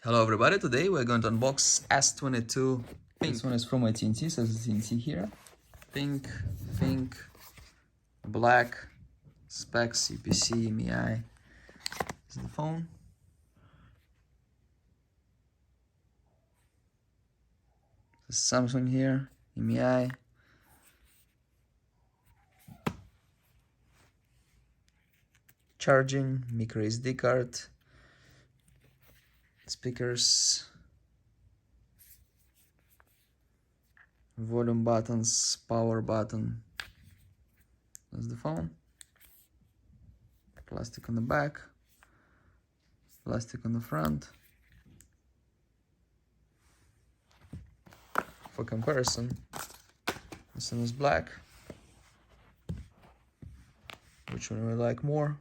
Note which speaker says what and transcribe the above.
Speaker 1: Hello everybody, today we're going to unbox S22 Pink. This one is from AT&T, says AT&T here. Pink, black, specs, UPC, MEI. This is the phone. The Samsung here, MEI. Charging, micro SD card. Speakers, volume buttons, power button. That's the phone. Plastic on the back, plastic on the front. For comparison, this one is black. Which one we like more?